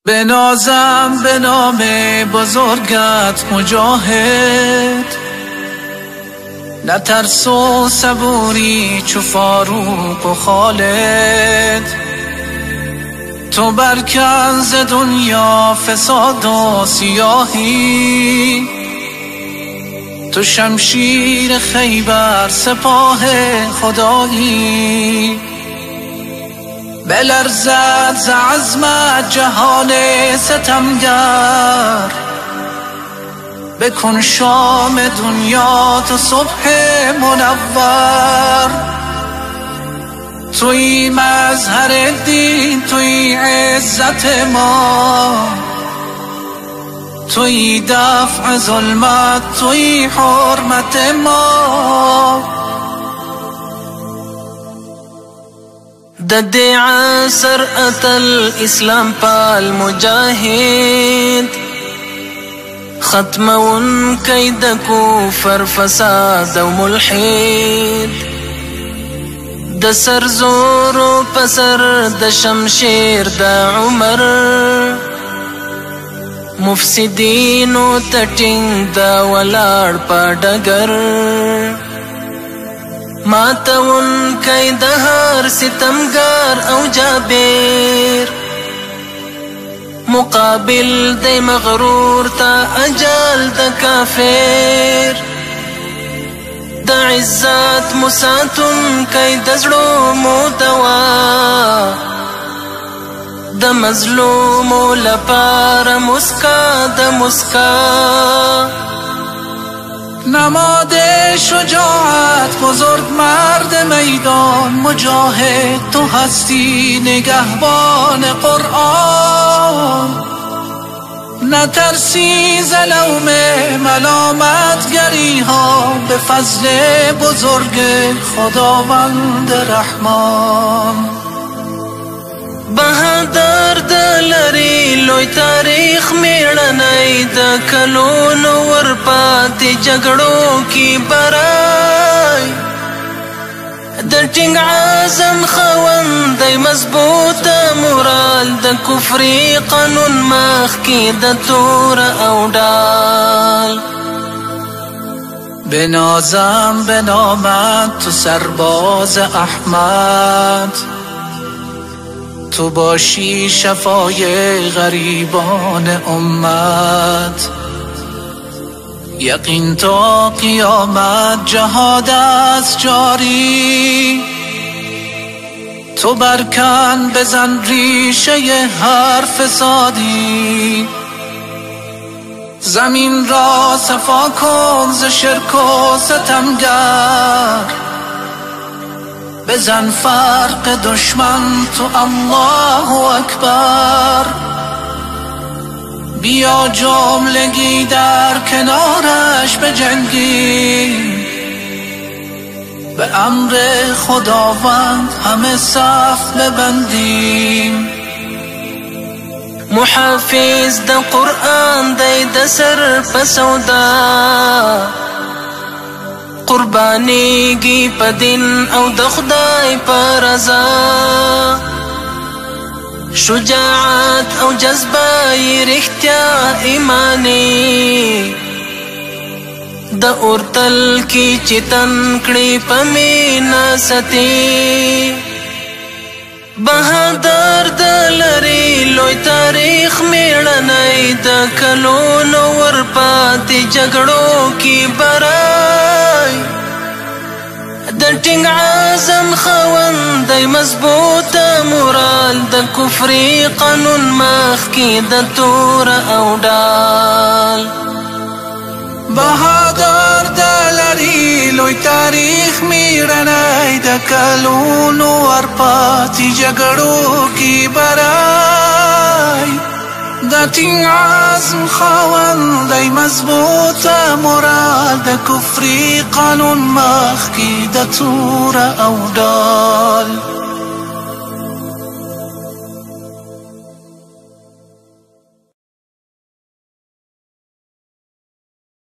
بنازم به نام بزرگت مجاهد، نترس و صبوری چو فاروق و خالد. تو برکن ز دنیا فساد و سیاهی، تو شمشیر خیبر سپاه خدایی. بلرزد ز عزمت جهان ستمگر، بکن شام دنیا تو صبح منور. توی مظهر دین، توی عزت ما، توی دفع ظلمت، توی حرمت ما. د دې عصر اتل اسلام پال مجاهد، ختمون کی د کفر فساد او ملحد. د سر زور و پسر د شمشیر د عمر، مفسدین و تټینګ د ولاړ په ډګر. ماتون کی د هر ستمګار او جابر، مقابل د مغرور تا اجل د کافر. د عزت مساتون کی د زړو مو دوا، د مظلوم لپاره مسکا د مسکا. نماد شجاعت بزرگ مرد میدان مجاهد، تو هستی نگهبان قرآن. نترسی ز لوم ملامتگری ها، به فضل بزرگ خداوند رحمان. بهادر د لري لوی تاریخ میړنی، د کلونو ورپاتې جګړو کی برای. د ټینګ عزم خوندی مضبوطه مورال، د کفري قانون مخ کی د تور او ډال. بنازم به نامت تو سرباز احمد، تو باشی شفای غریبان امت. یقین تا قیامت جهاد است جاری، تو برکن بزن ریشه هر فسادی. زمین را صفا کن ز شرک و ستمگر، بزن فرق دشمن تو الله اکبر. بیا جملگی در کنارش بجنگیم، به امر خداوند همه صف ببندیم. محافظ د قرآن دی د سر په سودا، قربانیږي په دین او د خدای په رضا. شجاعت او جذبه یې رښتیا ایماني، د اورتل کی چې تن کړي په مینا ستي. بهادر د لري لوی تاریخ میړنی، د کلونو ورپاتې جګړو کی برای. د ټینګ عزم خوندی مضبوطه مورال، د کفري قانون مخ کی د تور او ډال. بهادر د لري لوی تاریخ میړنی، د کلونو ورپاتې جګړو کی برای. د ټینګ عزم خوندی مضبوطه مورال، د کفري قانون مخ کی د تور او ډال.